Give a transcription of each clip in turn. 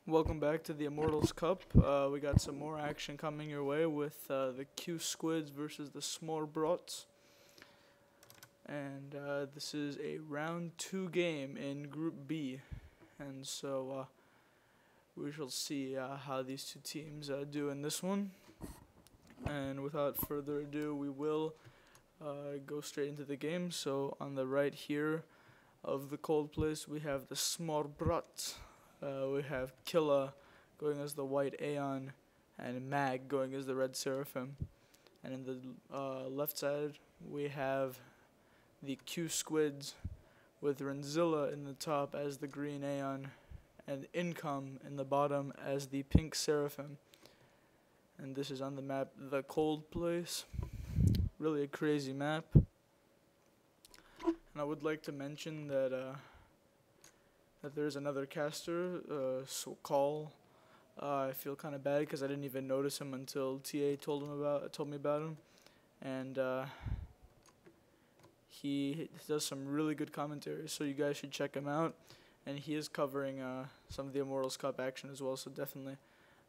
Welcome back to the Immortals Cup. We got some more action coming your way with the QsQuids versus the Smorebrots. And this is a round 2 game in Group B. And so we shall see how these two teams do in this one. And without further ado, we will go straight into the game. So on the right here of the cold place, we have the Smorebrots. We have Killa going as the white Aeon and Mag going as the red Seraphim. And in the left side, we have the QsQuids with Renzilla in the top as the green Aeon and Income in the bottom as the pink Seraphim. And this is on the map, the cold place. Really a crazy map. And I would like to mention that there's another caster, SupCom. I feel kind of bad because I didn't even notice him until TA told me about him, and he does some really good commentary. So you guys should check him out, and he is covering some of the Immortals Cup action as well. So definitely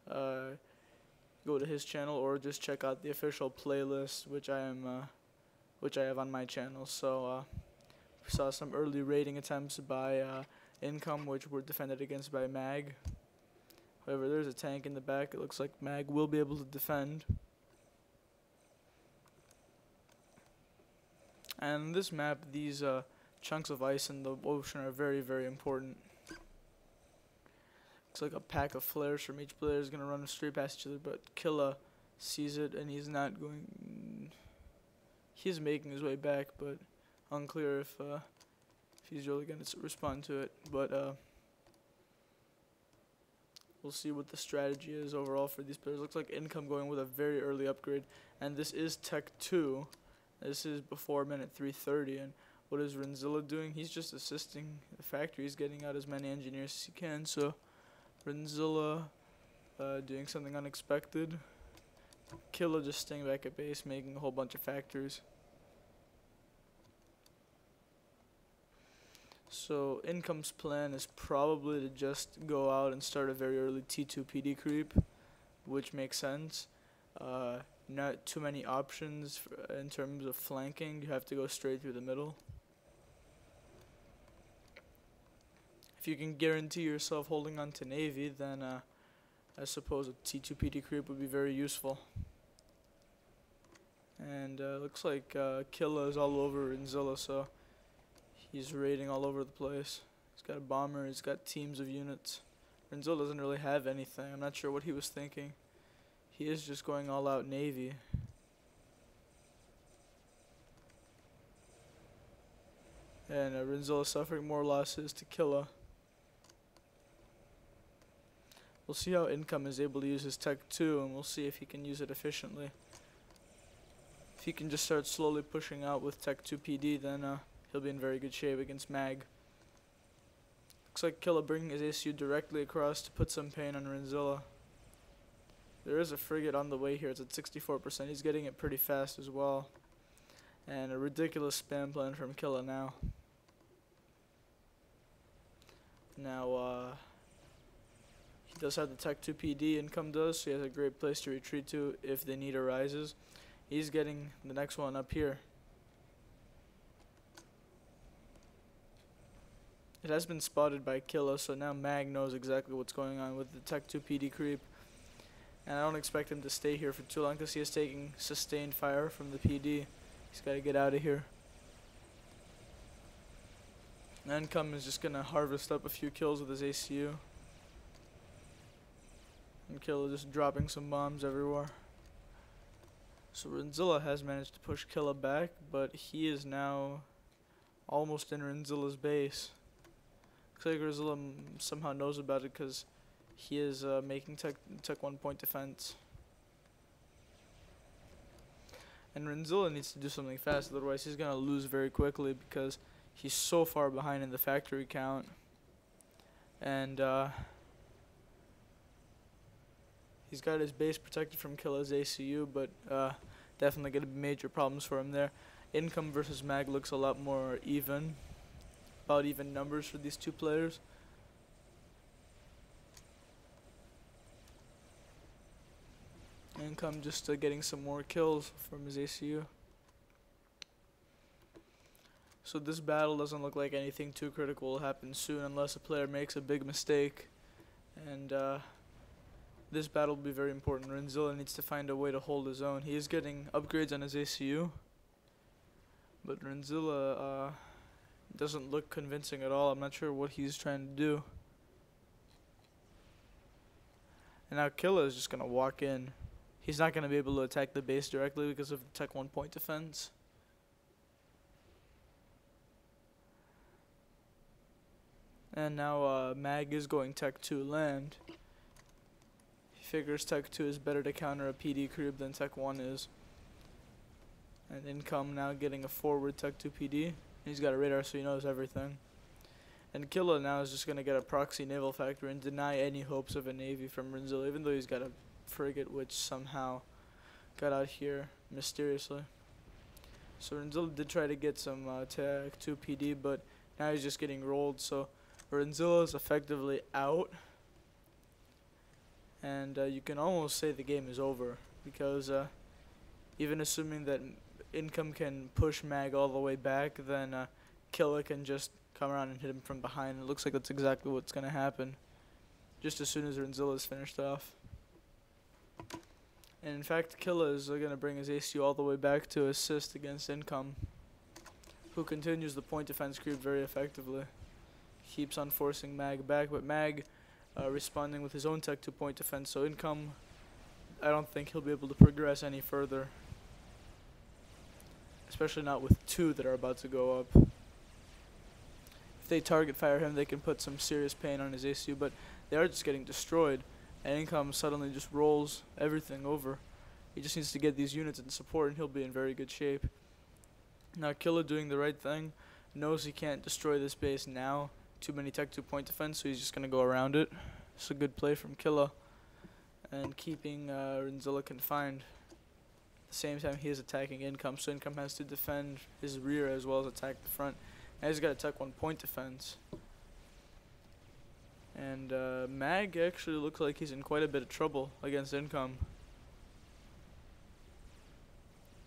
go to his channel or just check out the official playlist, which I have on my channel. So we saw some early raiding attempts by Income, which were defended against by Mag. However, there's a tank in the back. It looks like Mag will be able to defend. And this map, these chunks of ice in the ocean are very, very important. Looks like a pack of flares from each player is going to run straight past each other, but Killa sees it and he's not going... He's making his way back, but unclear if he's really going to respond to it. But we'll see what the strategy is overall for these players. Looks like Income going with a very early upgrade, and this is Tech 2. This is before minute 330, and what is Renzilla doing? He's just assisting the factory. He's getting out as many engineers as he can. So Renzilla doing something unexpected. Killa just staying back at base, making a whole bunch of factories. So Income's plan is probably to just go out and start a very early T2 PD creep, which makes sense. Not too many options in terms of flanking. You have to go straight through the middle. If you can guarantee yourself holding on to Navy, then I suppose a T2 PD creep would be very useful. And looks like Killa is all over Renzilla, so he's raiding all over the place. He's got a bomber, he's got teams of units. Renzilla doesn't really have anything. I'm not sure what he was thinking. He is just going all out Navy. And Renzilla suffering more losses to Killa. We'll see how Income is able to use his Tech 2, and we'll see if he can use it efficiently. If he can just start slowly pushing out with Tech 2 PD, then he'll be in very good shape against Mag. Looks like Killa bringing his ACU directly across to put some pain on Renzilla. There is a frigate on the way here. It's at 64%. He's getting it pretty fast as well. And a ridiculous spam plan from Killa now. Now, he does have the Tech 2 PD, Income does, so he has a great place to retreat to if the need arises. He's getting the next one up here. It has been spotted by Killa, so now Mag knows exactly what's going on with the Tech 2 PD creep. And I don't expect him to stay here for too long because he is taking sustained fire from the PD. He's got to get out of here. And Income is just going to harvest up a few kills with his ACU. And Killa just dropping some bombs everywhere. So Renzilla has managed to push Killa back, but he is now almost in Renzilla's base. Looks like Renzilla somehow knows about it because he is making Tech 1 point defense. And Renzilla needs to do something fast, otherwise he's going to lose very quickly because he's so far behind in the factory count. And he's got his base protected from Killa's ACU, but definitely going to be major problems for him there. Income versus Mag looks a lot more even. About even numbers for these two players. Income just getting some more kills from his ACU. So this battle doesn't look like anything too critical will happen soon unless a player makes a big mistake. And this battle will be very important. Renzilla needs to find a way to hold his own. He is getting upgrades on his ACU, but Renzilla doesn't look convincing at all. I'm not sure what he's trying to do. And now Killa is just going to walk in. He's not going to be able to attack the base directly because of the Tech 1 point defense. And now Mag is going Tech 2 land. He figures Tech 2 is better to counter a PD creep than Tech 1 is. And Income now getting a forward Tech 2 PD. He's got a radar, so he knows everything. And Killa now is just going to get a proxy naval factory and deny any hopes of a navy from Renzilla, even though he's got a frigate which somehow got out here mysteriously. So Renzilla did try to get some Tech 2 PD, but now he's just getting rolled, so Renzilla is effectively out. And you can almost say the game is over, because even assuming that Income can push Mag all the way back, then Killa can just come around and hit him from behind. It looks like that's exactly what's going to happen just as soon as Renzilla is finished off. And in fact, Killa is going to bring his ACU all the way back to assist against Income, who continues the point defense creep very effectively. Keeps on forcing Mag back, but Mag responding with his own Tech 2 point defense, so Income, I don't think he'll be able to progress any further. Especially not with two that are about to go up. If they target fire him, they can put some serious pain on his ACU, but they are just getting destroyed. And Income suddenly just rolls everything over. He just needs to get these units in support and he'll be in very good shape. Now Killa doing the right thing, knows he can't destroy this base now. Too many Tech 2 point defense, so he's just going to go around it. It's a good play from Killa. And keeping Renzilla confined. At the same time he is attacking Income, so Income has to defend his rear as well as attack the front. Now he's got a Tech 1 point defense. And Mag actually looks like he's in quite a bit of trouble against Income.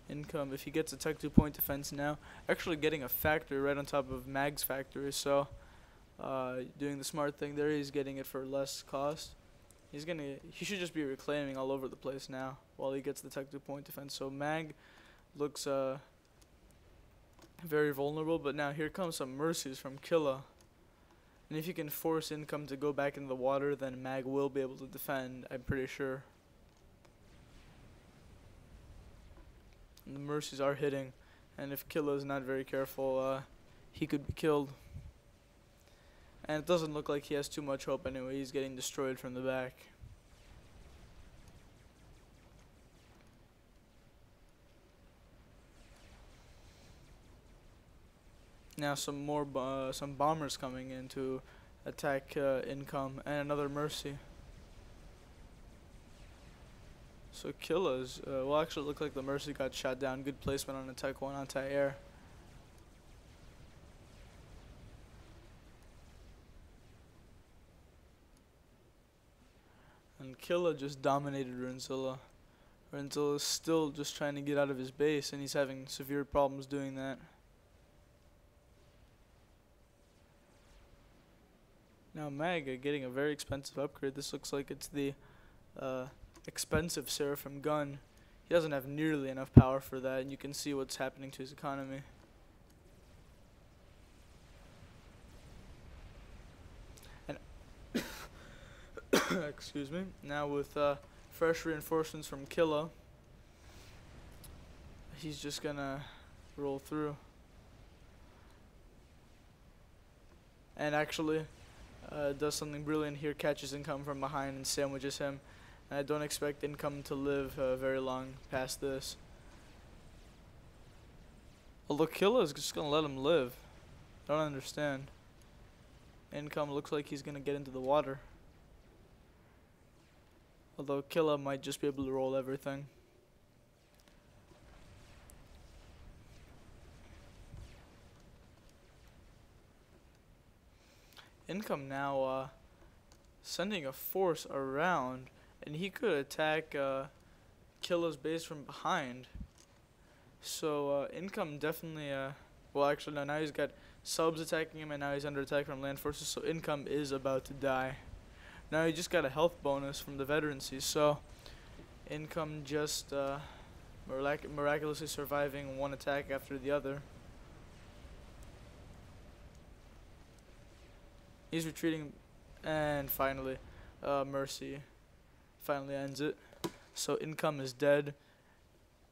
Income, if he gets a Tech 2 point defense now, actually getting a factory right on top of Mag's factory, so doing the smart thing there, he's getting it for less cost. He should just be reclaiming all over the place now while he gets the Tech 2 point defense. So Mag looks very vulnerable, but now here comes some mercies from Killa. And if you can force Income to go back into the water, then Mag will be able to defend, I'm pretty sure. And the mercies are hitting, and if Killa is not very careful, he could be killed. And it doesn't look like he has too much hope anyway. He's getting destroyed from the back. Now some bombers coming in to attack Income, and another mercy. So Killa's will actually look like the mercy got shot down. Good placement on a Tech 1 anti-air. And Killa just dominated Renzilla. Renzilla is still just trying to get out of his base, and he's having severe problems doing that. Now Mag getting a very expensive upgrade. This looks like it's the expensive Seraphim gun. He doesn't have nearly enough power for that, and you can see what's happening to his economy. And excuse me. Now with fresh reinforcements from Killa, he's just gonna roll through. And actually does something brilliant here, catches Income from behind and sandwiches him. And I don't expect Income to live very long past this. Although Killa is just going to let him live. I don't understand. Income looks like he's going to get into the water. Although Killa might just be able to roll everything. Income now sending a force around, and he could attack Killa's base from behind. So Income definitely, well actually no, now he's got subs attacking him and now he's under attack from land forces, so Income is about to die. Now he just got a health bonus from the veterancy, so Income just miraculously surviving one attack after the other. He's retreating, and finally, Mercy finally ends it. So Income is dead,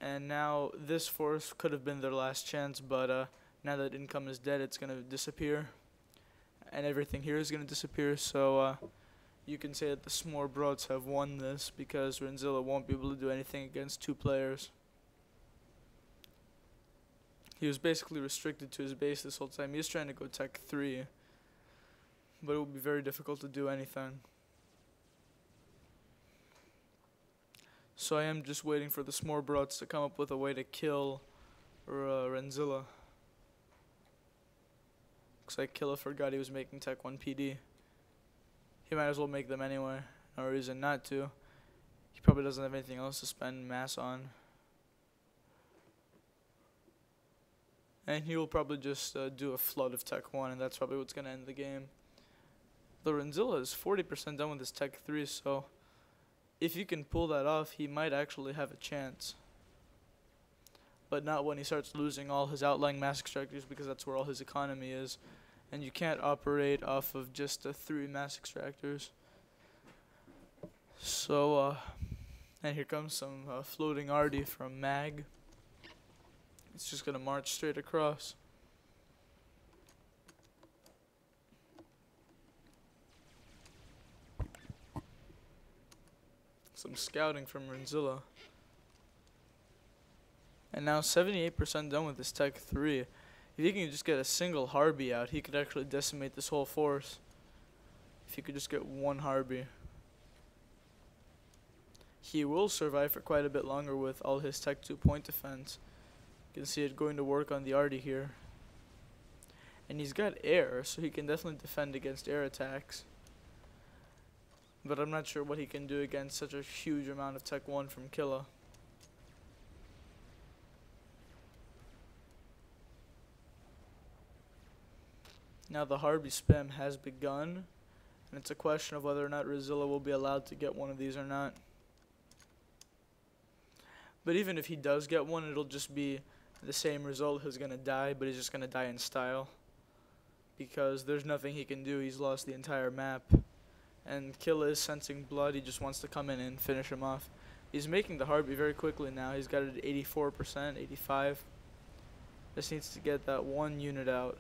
and now this force could have been their last chance, but now that Income is dead, it's gonna disappear, and everything here is gonna disappear. So you can say that the Smorebrots have won this because Renzilla won't be able to do anything against two players. He was basically restricted to his base this whole time. He was trying to go Tech 3, but it will be very difficult to do anything. So I am just waiting for the Smorebrots to come up with a way to kill Renzilla. Looks like Killa forgot he was making Tech 1 PD. He might as well make them anyway. No reason not to. He probably doesn't have anything else to spend mass on. And he will probably just do a flood of Tech 1, and that's probably what's going to end the game. The Renzilla is 40% done with his Tech 3, so if you can pull that off, he might actually have a chance. But not when he starts losing all his outlying mass extractors, because that's where all his economy is. And you can't operate off of just 3 mass extractors. So, and here comes some floating Arty from Mag. It's just going to march straight across. Some scouting from Renzilla. And now 78% done with his Tech 3. If he can just get a single Harby out, he could actually decimate this whole force. If he could just get one Harby. He will survive for quite a bit longer with all his Tech 2 point defense. You can see it going to work on the Arty here. And he's got air, so he can definitely defend against air attacks. But I'm not sure what he can do against such a huge amount of Tech 1 from Killa. Now the Harby spam has begun, and it's a question of whether or not Renzilla will be allowed to get one of these or not. But even if he does get one, it'll just be the same result. He's going to die, but he's just going to die in style. Because there's nothing he can do. He's lost the entire map. And Killa is sensing blood. He just wants to come in and finish him off. He's making the Harby very quickly now. He's got it at 84%, 85. Just needs to get that one unit out.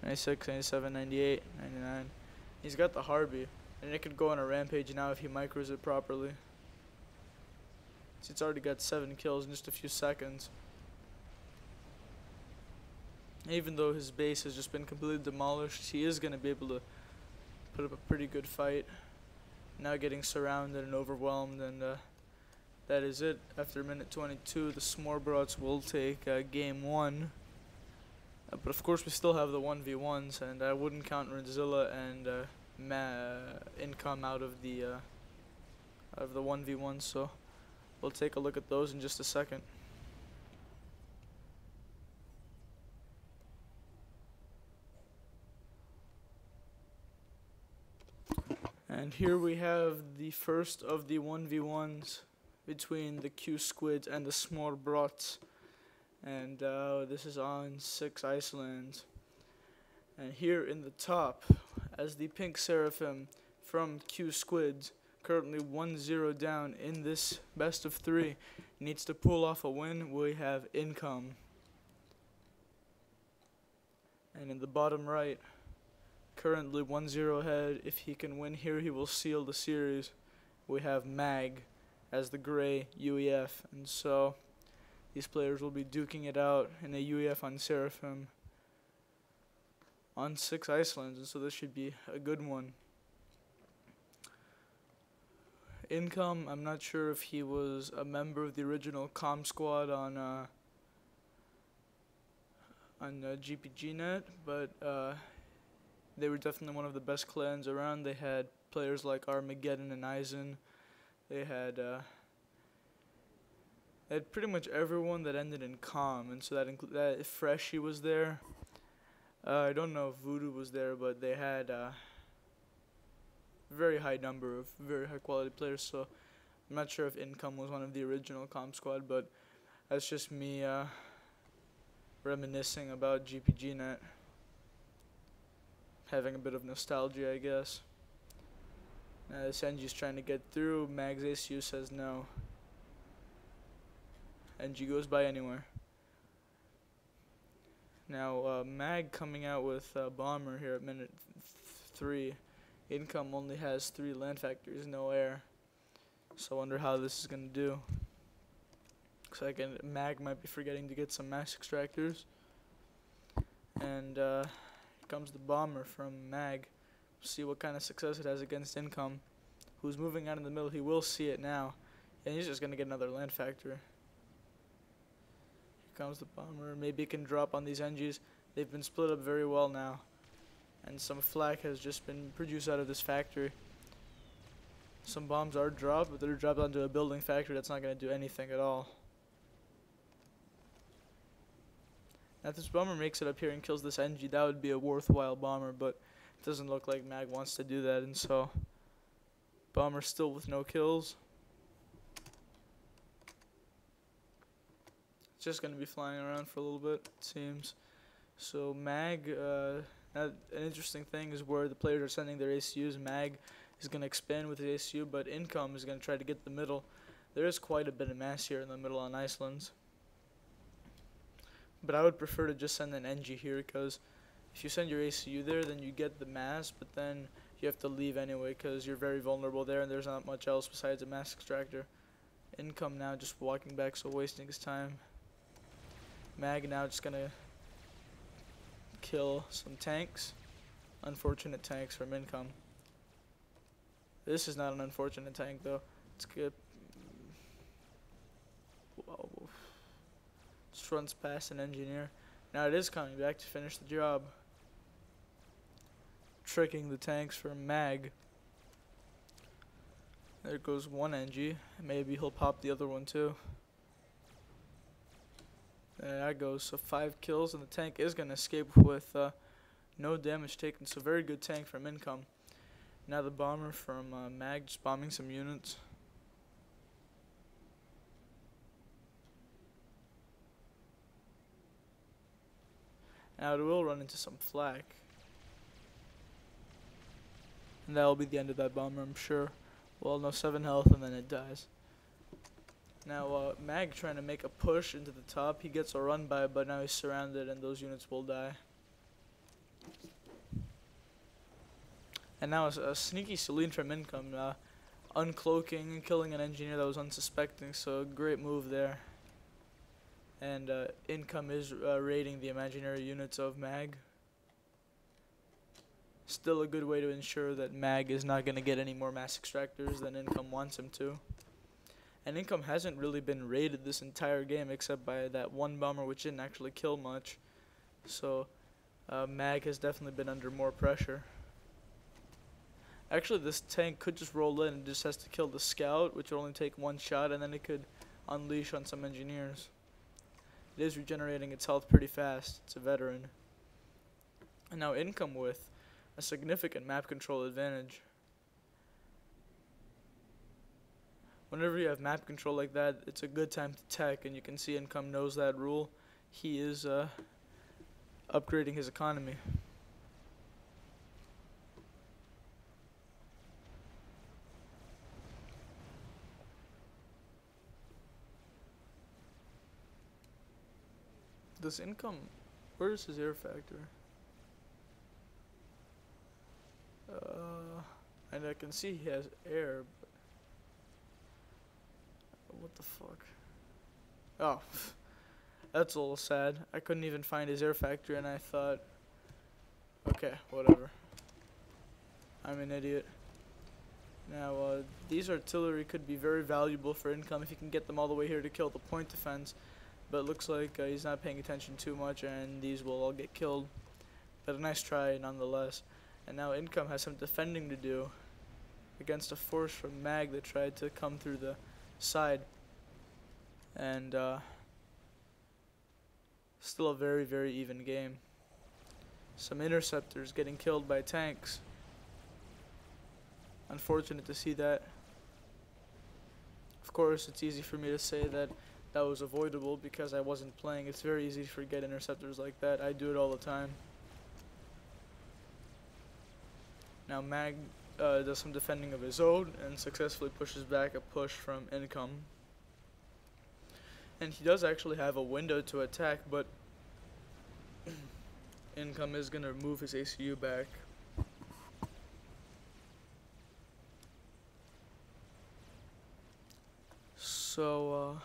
96, 97, 98, 99. He's got the Harby. And it could go on a rampage now if he micros it properly. It's already got 7 kills in just a few seconds. Even though his base has just been completely demolished, he is going to be able to put up a pretty good fight. Now getting surrounded and overwhelmed, and that is it. After minute 22, the Smorebrots will take game 1. But of course we still have the 1v1s, and I wouldn't count Renzilla and Income out of the 1v1s, so we'll take a look at those in just a second. And here we have the first of the 1v1s between the QsQuids and the Smorebrots. And this is on 6 Iceland. And here in the top, as the Pink Seraphim from QsQuids, currently 1-0 down in this best of 3, needs to pull off a win, we have Income. And in the bottom right, currently 1-0 ahead. If he can win here, he will seal the series. We have Mag as the gray UEF. And so these players will be duking it out in a UEF on Seraphim on 6 Icelands. And so this should be a good one. Income, I'm not sure if he was a member of the original comm squad on GPGnet, but they were definitely one of the best clans around. They had players like Armageddon and Eisen. They had They had pretty much everyone that ended in com, and so that Freshie was there. I don't know if Voodoo was there, but they had very high number of very high quality players, so I'm not sure if Income was one of the original comp squad, but that's just me reminiscing about GPGnet, having a bit of nostalgia, I guess. This NG's trying to get through. Mag's ACU says no. NG goes by anywhere. Now Mag coming out with Bomber here at minute 3. Income only has 3 land factories, no air. So I wonder how this is going to do. Looks like Mag might be forgetting to get some mass extractors. And here comes the Bomber from Mag. See what kind of success it has against Income, who's moving out in the middle. He will see it now, and he's just going to get another land factory. Here comes the Bomber. Maybe it can drop on these NGs. They've been split up very well now, and some flak has just been produced out of this factory. Some bombs are dropped, but they're dropped onto a building factory that's not going to do anything at all. Now if this Bomber makes it up here and kills this NG, that would be a worthwhile Bomber, but it doesn't look like Mag wants to do that, and so Bomber still with no kills. It's just going to be flying around for a little bit, it seems. So Mag, an interesting thing is where the players are sending their ACUs. Mag is going to expand with his ACU, but Income is going to try to get the middle. There is quite a bit of mass here in the middle on Iceland. But I would prefer to just send an NG here, because if you send your ACU there, then you get the mass, but then you have to leave anyway because you're very vulnerable there and there's not much else besides a mass extractor. Income now just walking back, so wasting his time. Mag now just gonna kill some tanks. Unfortunate tanks from Income. This is not an unfortunate tank though. It's good. Whoa. Just runs past an engineer. Now it is coming back to finish the job. Tricking the tanks from Mag. There goes one NG. Maybe he'll pop the other one too. There that goes. So 5 kills, and the tank is going to escape with no damage taken. So very good tank from Income. Now the Bomber from Mag just bombing some units. Now it will run into some flak. And that will be the end of that Bomber, I'm sure. Well, no, 7 health, and then it dies. Now, Mag trying to make a push into the top. He gets a run by, but now he's surrounded, and those units will die. And now a sneaky Celine from Income, uncloaking and killing an engineer that was unsuspecting, so great move there. And Income is raiding the imaginary units of Mag. Still a good way to ensure that Mag is not going to get any more mass extractors than Income wants him to. And Income hasn't really been raided this entire game except by that one Bomber, which didn't actually kill much. So Mag has definitely been under more pressure. Actually, this tank could just roll in and just has to kill the scout, which will only take 1 shot, and then it could unleash on some engineers. It is regenerating its health pretty fast. It's a veteran. And now Income with a significant map control advantage. Whenever you have map control like that, it's a good time to tech, and you can see Income knows that rule. He is upgrading his economy. Does Income, where's his air factor? And I can see he has air, but what the fuck? Oh, that's a little sad. I couldn't even find his air factory, and I thought, okay, whatever. I'm an idiot. Now, these artillery could be very valuable for Income if he can get them all the way here to kill the point defense. But it looks like he's not paying attention too much, and these will all get killed. But a nice try nonetheless. And now Income has some defending to do against a force from Mag that tried to come through the side. and still a very, very even game. Some interceptors getting killed by tanks. Unfortunate to see that. Of course, it's easy for me to say that that was avoidable because I wasn't playing. It's very easy to forget interceptors like that. I do it all the time. Now Mag does some defending of his own and successfully pushes back a push from Income. And he does actually have a window to attack, but Income is going to move his ACU back. So,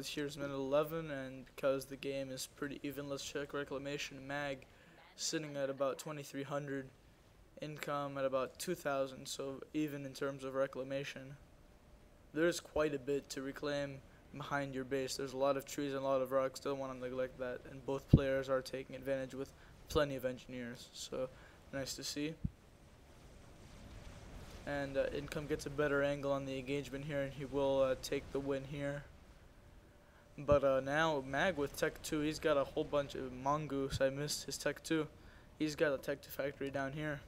here's minute 11, and because the game is pretty even, let's check Reclamation. Mag sitting at about 2,300, Income at about 2,000, so even in terms of Reclamation. There's quite a bit to reclaim behind your base. There's a lot of trees and a lot of rocks, don't want to neglect that, and both players are taking advantage with plenty of engineers, so nice to see. And Income gets a better angle on the engagement here, and he will take the win here. But now Mag with Tech 2, he's got a whole bunch of Mongoose. I missed his Tech 2. He's got a Tech 2 factory down here.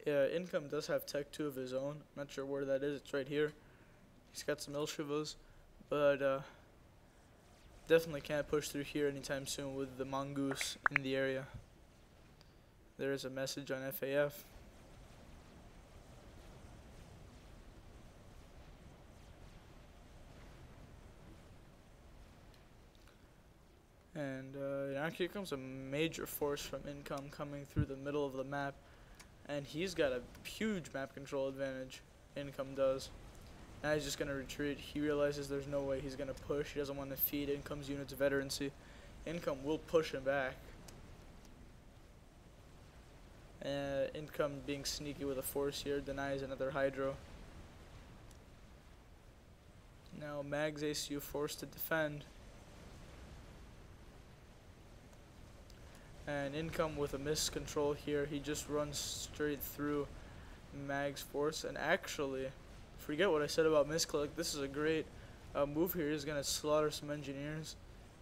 Income does have Tech 2 of his own. Not sure where that is. It's right here. He's got some Ilshivas, but definitely can't push through here anytime soon with the Mongoose in the area. There is a message on FAF. And now here comes a major force from Income coming through the middle of the map. And he's got a huge map control advantage. Income does. Now he's just going to retreat. He realizes there's no way he's going to push. He doesn't want to feed Income's units veterancy. Income will push him back. Income being sneaky with a force here denies another Hydro. Now Mag's ACU forced to defend. And Income with a miscontrol here. He just runs straight through Mag's force. And actually, forget what I said about misclick. This is a great move here. He's going to slaughter some engineers.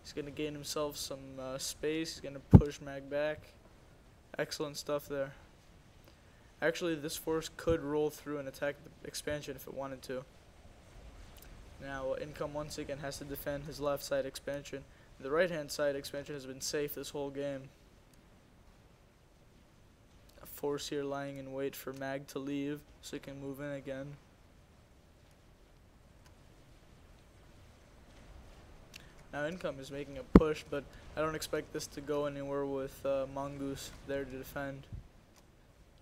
He's going to gain himself some space. He's going to push Mag back. Excellent stuff there. Actually, this force could roll through and attack the expansion if it wanted to. Now, Income once again has to defend his left side expansion. The right hand side expansion has been safe this whole game. A force here lying in wait for Mag to leave so he can move in again. Now Income is making a push, but I don't expect this to go anywhere with Mongoose there to defend.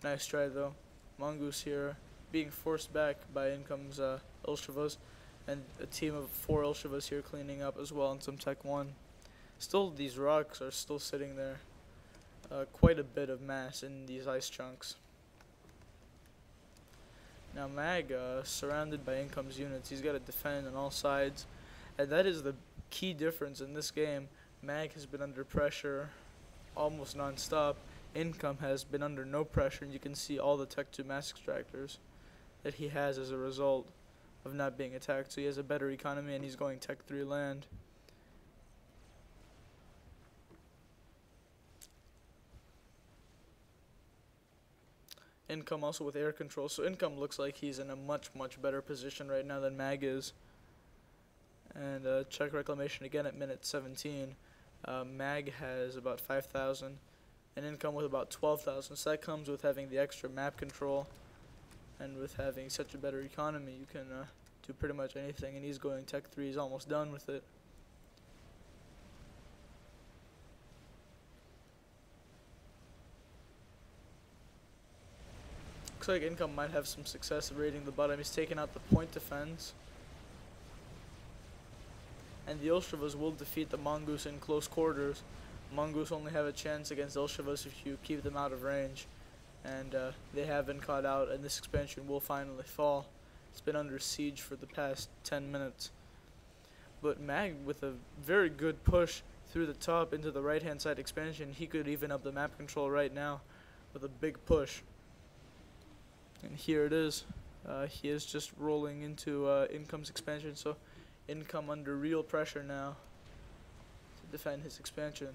Nice try though. Mongoose here being forced back by Income's Ilshivas, and a team of 4 Ilshivas here cleaning up as well, and some Tech 1. Still, these rocks are still sitting there. Quite a bit of mass in these ice chunks. Now Mag, surrounded by Income's units, he's got to defend on all sides, and that is the key difference in this game. Mag has been under pressure almost non-stop. Income has been under no pressure, and you can see all the Tech 2 mass extractors that he has as a result of not being attacked. So he has a better economy, and he's going Tech 3 land. Income also with air control, so Income looks like he's in a much better position right now than Mag is. And check Reclamation again at minute 17. Mag has about 5,000, and Income with about 12,000. So that comes with having the extra map control, and with having such a better economy, you can do pretty much anything. And he's going Tech 3. He's almost done with it. Looks like Income might have some success raiding the bottom. He's taking out the point defense. And the Ilshivas will defeat the Mongoose in close quarters. Mongoose only have a chance against Ilshivas if you keep them out of range. And they have been caught out, and this expansion will finally fall. It's been under siege for the past 10 minutes. But Mag with a very good push through the top into the right hand side expansion. He could even up the map control right now with a big push. And here it is. He is just rolling into Income's expansion, so Income under real pressure now to defend his expansion.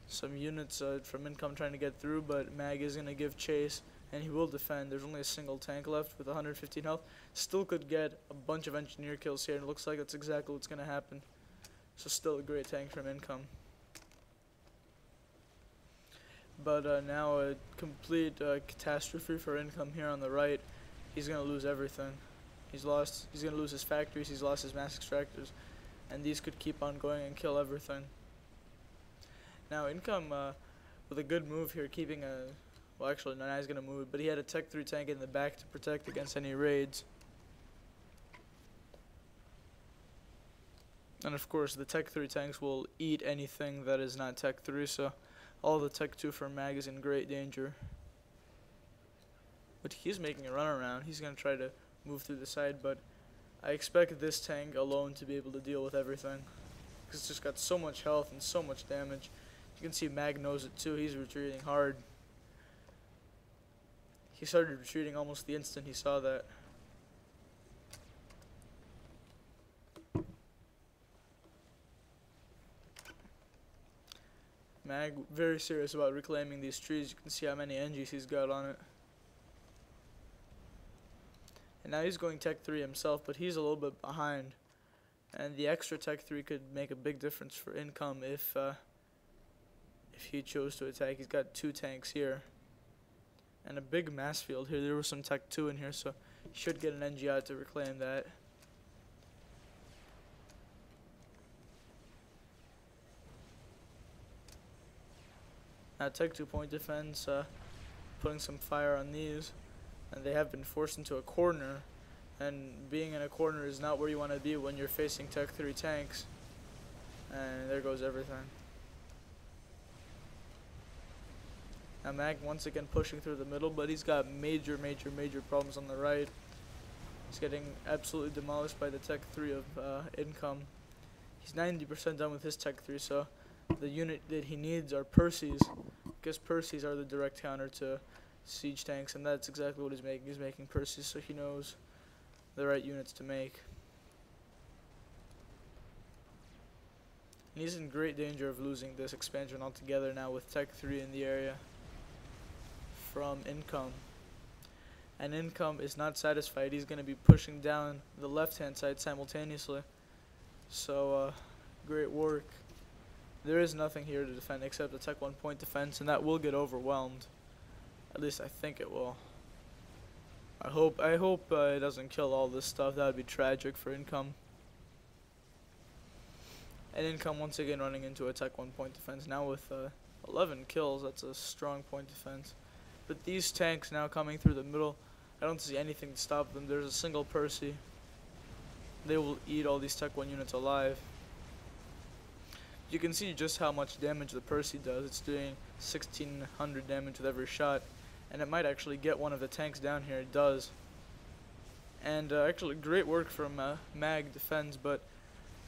Some units from Income trying to get through, but Mag is going to give chase, and he will defend. There's only a single tank left with 115 health. Still could get a bunch of engineer kills here, and it looks like that's exactly what's going to happen. So still a great tank from Income. But now a complete catastrophe for Income here on the right. He's going to lose everything. He's going to lose his factories, he's lost his mass extractors, and these could keep on going and kill everything. Now Income with a good move here, keeping a, well actually no, now he's going to move it, but he had a Tech 3 tank in the back to protect against any raids. And of course the Tech 3 tanks will eat anything that is not Tech 3, so all the Tech 2 from Mag is in great danger. But he's making a run around, he's going to try to move through the side, but I expect this tank alone to be able to deal with everything. Because it's just got so much health and so much damage. You can see Mag knows it too, he's retreating hard. He started retreating almost the instant he saw that. Mag very serious about reclaiming these trees. You can see how many NGs he's got on it. And now he's going Tech 3 himself, but he's a little bit behind. And the extra Tech 3 could make a big difference for Income if he chose to attack. He's got 2 tanks here. And a big mass field here. There was some Tech 2 in here, so he should get an NG out to reclaim that. Now Tech 2 point defense, putting some fire on these. And they have been forced into a corner, and being in a corner is not where you want to be when you're facing Tech 3 tanks. And there goes everything. Now Mag once again pushing through the middle, but he's got major problems on the right. He's getting absolutely demolished by the Tech 3 of Income. He's 90% done with his Tech 3, so the unit that he needs are Percy's, because Percy's are the direct counter to siege tanks, and that's exactly what he's making. He's making Percy's, so he knows the right units to make. And he's in great danger of losing this expansion altogether now with Tech 3 in the area from Income. And Income is not satisfied. He's going to be pushing down the left hand side simultaneously. So great work. There is nothing here to defend except the Tech 1 point defense, and that will get overwhelmed. At least I think it will. I hope it doesn't kill all this stuff. That would be tragic for Income. And Income once again running into a Tech 1 point defense. Now with 11 kills, that's a strong point defense. But these tanks now coming through the middle, I don't see anything to stop them. There's a single Percy. They will eat all these Tech 1 units alive. You can see just how much damage the Percy does. It's doing 1600 damage with every shot. And it might actually get one of the tanks down here. It does. And actually great work from Mag defends, but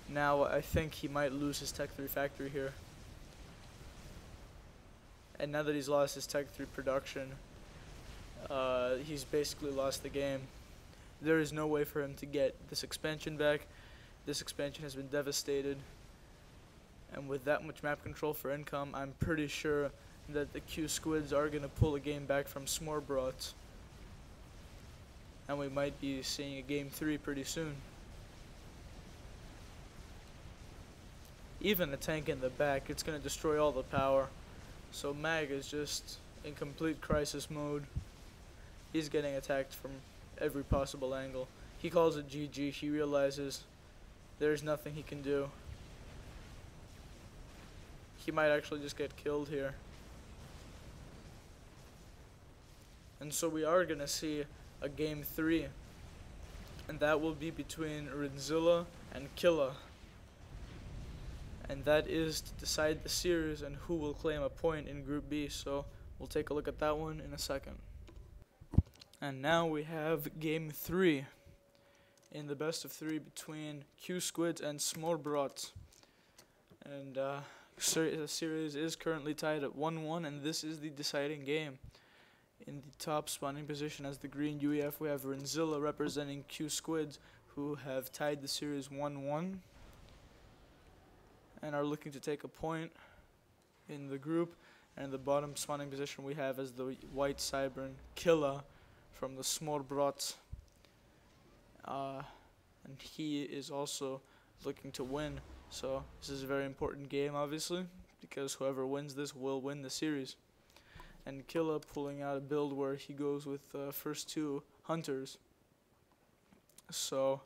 now I think he might lose his Tech 3 factory here. And now that he's lost his Tech 3 production, he's basically lost the game. There is no way for him to get this expansion back. This expansion has been devastated. And with that much map control for Income, I'm pretty sure that the QsQuids are going to pull a game back from Smorebrots. And we might be seeing a game 3 pretty soon. Even a tank in the back, it's going to destroy all the power. So Mag is just in complete crisis mode. He's getting attacked from every possible angle. He calls it GG. He realizes there's nothing he can do. He might actually just get killed here. And so we are going to see a game 3. And that will be between Rinzilla and Killa. And that is to decide the series and who will claim a point in Group B. So we'll take a look at that one in a second. And now we have game 3 in the best of 3 between QsQuids and Smorebrots. And the series is currently tied at 1-1, and this is the deciding game. In the top spawning position as the green UEF, we have Renzilla representing QsQuids, who have tied the series 1-1 and are looking to take a point in the group. And in the bottom spawning position, we have as the white Cybern Killa from the Smorebrots. And he is also looking to win. So this is a very important game, obviously, because whoever wins this will win the series. And Killa pulling out a build where he goes with the first two hunters. So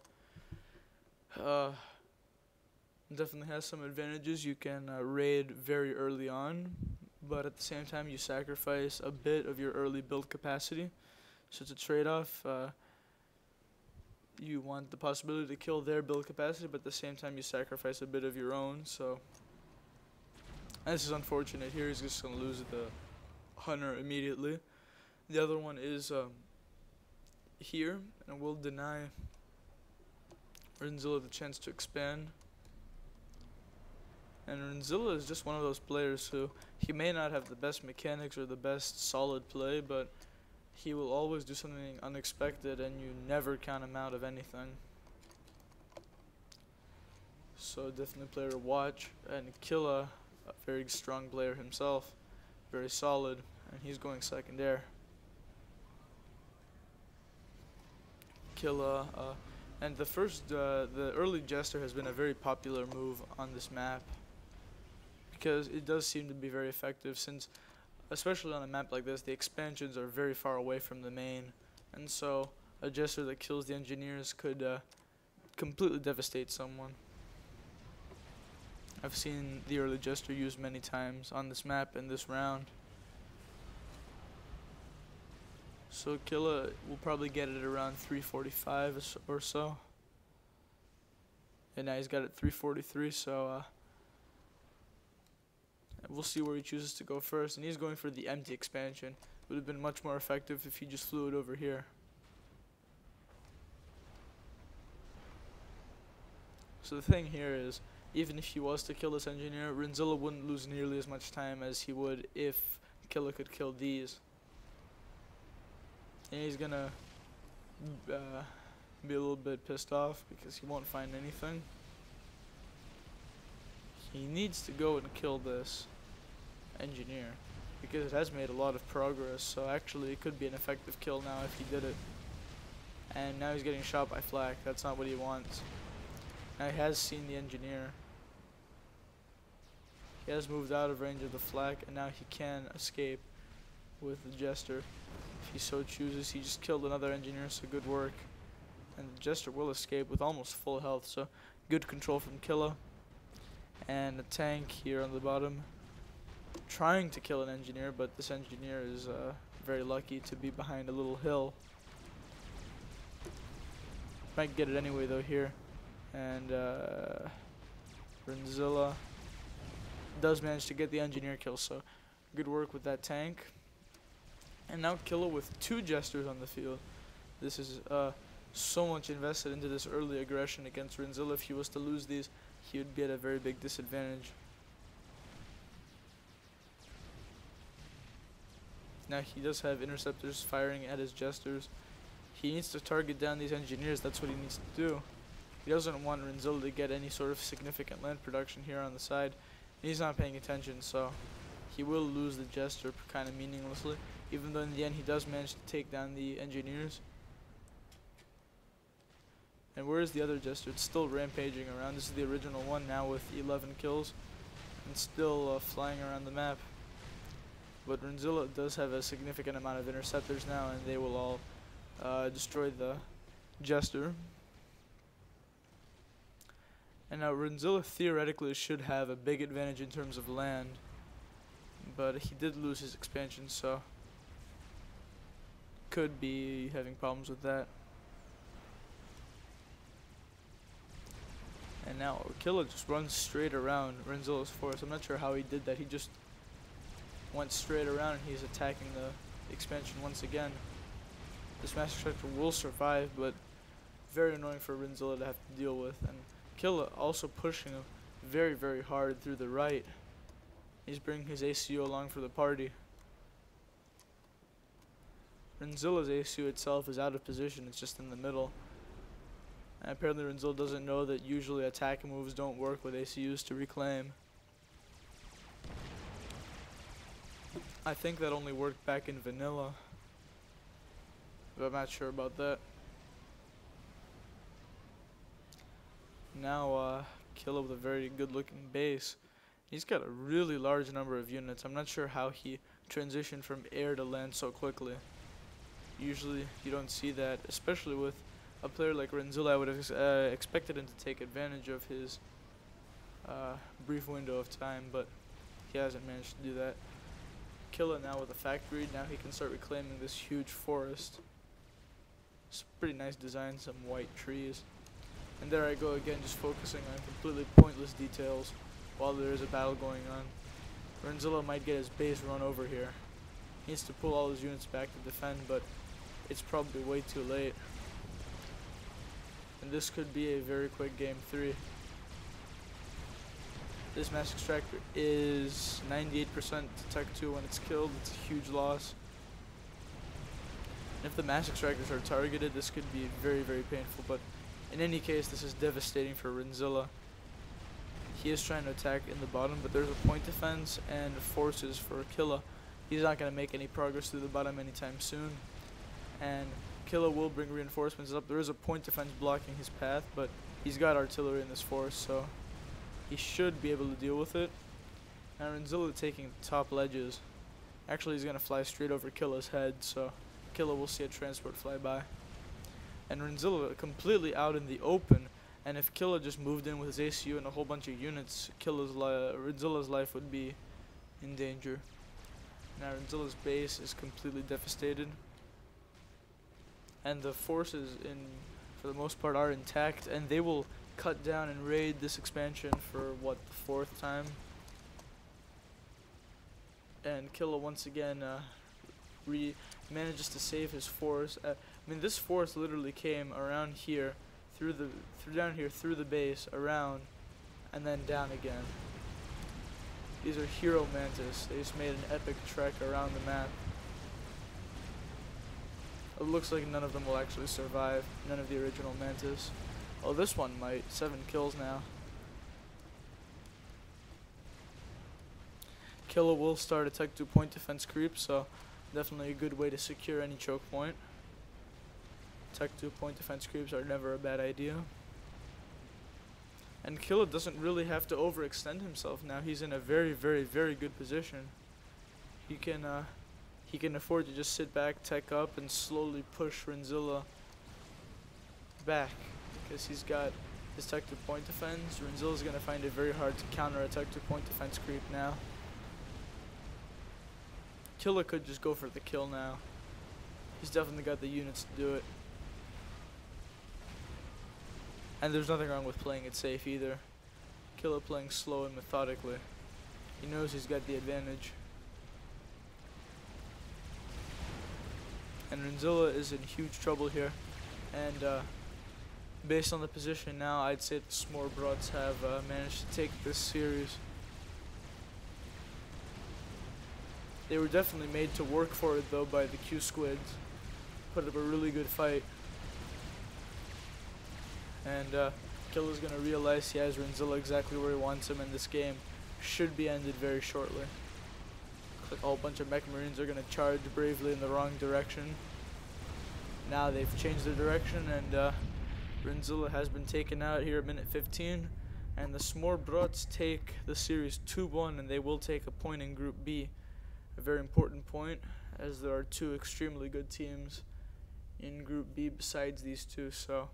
definitely has some advantages. You can raid very early on, but at the same time you sacrifice a bit of your early build capacity. So it's a trade-off. You want the possibility to kill their build capacity, but at the same time you sacrifice a bit of your own. So this is unfortunate. Here he's just going to lose the hunter immediately. The other one is here, and will deny Renzilla the chance to expand. And Renzilla is just one of those players who, he may not have the best mechanics or the best solid play, but he will always do something unexpected, and you never count him out of anything. So definitely a player to watch. And Killa, a very strong player himself, very solid, and he's going second there. Killa, and the early Jester has been a very popular move on this map, because it does seem to be very effective, since especially on a map like this, the expansions are very far away from the main, and so a Jester that kills the engineers could completely devastate someone. I've seen the early Jester used many times on this map in this round. So Killa will probably get it around 345 or so. And now he's got it 343, so we'll see where he chooses to go first. And he's going for the empty expansion. It would have been much more effective if he just flew it over here. So the thing here is, even if he was to kill this engineer, Renzilla wouldn't lose nearly as much time as he would if Killa could kill these. And he's gonna be a little bit pissed off because he won't find anything. He needs to go and kill this engineer because it has made a lot of progress, so actually it could be an effective kill now if he did it. And now he's getting shot by flak. That's not what he wants. Now he has seen the engineer. He has moved out of range of the flak, and now he can escape with the Jester. If he so chooses, he just killed another engineer, so good work. And the Jester will escape with almost full health, so good control from Killa. And a tank here on the bottom, trying to kill an engineer, but this engineer is very lucky to be behind a little hill. Might get it anyway though here. And Renzilla does manage to get the engineer kill, so good work with that tank. And now Killa with two Jesters on the field. This is so much invested into this early aggression against Renzilla. If he was to lose these, he would be at a very big disadvantage. Now he does have interceptors firing at his Jesters. He needs to target down these engineers. That's what he needs to do. He doesn't want Renzilla to get any sort of significant land production here on the side. He's not paying attention, so he will lose the Jester kind of meaninglessly, even though in the end he does manage to take down the engineers. And where is the other Jester? It's still rampaging around. This is the original one now with 11 kills and still flying around the map. But Renzilla does have a significant amount of interceptors now, and they will all destroy the Jester. And now Renzilla theoretically should have a big advantage in terms of land, but he did lose his expansion, so could be having problems with that. And now Killa just runs straight around Renzilla's force. I'm not sure how he did that. He just went straight around and he's attacking the expansion once again. This Master Structure will survive, but very annoying for Renzilla to have to deal with. And Killa also pushing very, very hard through the right. He's bringing his ACU along for the party. Renzilla's ACU itself is out of position, it's just in the middle. And apparently Renzilla doesn't know that usually attack moves don't work with ACUs to reclaim. I think that only worked back in vanilla, but I'm not sure about that. Now Killa with a very good looking base. He's got a really large number of units. I'm not sure how he transitioned from air to land so quickly. Usually you don't see that, especially with a player like Renzilla. I would have expected him to take advantage of his brief window of time, but he hasn't managed to do that. Killa now with a factory, now he can start reclaiming this huge forest. It's a pretty nice design, some white trees. And there I go again, just focusing on completely pointless details while there is a battle going on. Renzilla might get his base run over here. He needs to pull all his units back to defend, but it's probably way too late. And this could be a very quick game 3. This mass extractor is 98% to Tech 2 when it's killed. It's a huge loss. And if the mass extractors are targeted, this could be very, very painful. But in any case, this is devastating for Renzilla. He is trying to attack in the bottom, but there's a point defense and forces for Killa. He's not going to make any progress through the bottom anytime soon. And Killa will bring reinforcements up. There is a point defense blocking his path, but he's got artillery in this force, so he should be able to deal with it. Now Renzilla taking the top ledges. Actually, he's going to fly straight over Killa's head, so Killa will see a transport fly by. And Renzilla completely out in the open, and if Killa just moved in with his ACU and a whole bunch of units, Renzilla's life would be in danger. Now Renzilla's base is completely devastated, and the forces for the most part are intact, and they will cut down and raid this expansion for what, the 4th time. And Killa once again manages to save his force. I mean, this force literally came around here, through the base, around, and then down again. These are hero mantis. They just made an epic trek around the map. It looks like none of them will actually survive. None of the original mantis. Oh, this one might. 7 kills now. Killa will start a Tech 2 point defense creep, so definitely a good way to secure any choke point. Tech 2 point defense creeps are never a bad idea. And Killa doesn't really have to overextend himself now. He's in a very, very, very good position. He can afford to just sit back, tech up, and slowly push Renzilla back, because he's got his Tech 2 point defense. Renzilla's going to find it very hard to counter a Tech 2 point defense creep now. Killa could just go for the kill now. He's definitely got the units to do it. And there's nothing wrong with playing it safe either. Killa playing slow and methodically. He knows he's got the advantage. And Renzilla is in huge trouble here. And based on the position now, I'd say the Smorebrots have managed to take this series. They were definitely made to work for it though by the QsQuids. Put up a really good fight. And Killa's going to realize he has Renzilla exactly where he wants him, and this game should be ended very shortly. Looks like a whole bunch of mech marines are going to charge bravely in the wrong direction. Now they've changed their direction, and Renzilla has been taken out here at minute 15. And the Smorebrots take the series 2-1, and they will take a point in Group B. A very important point, as there are 2 extremely good teams in Group B besides these 2. So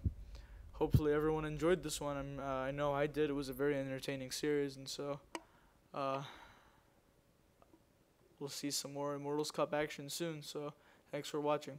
hopefully everyone enjoyed this one. I know I did. It was a very entertaining series, and so we'll see some more Immortals Cup action soon. So thanks for watching.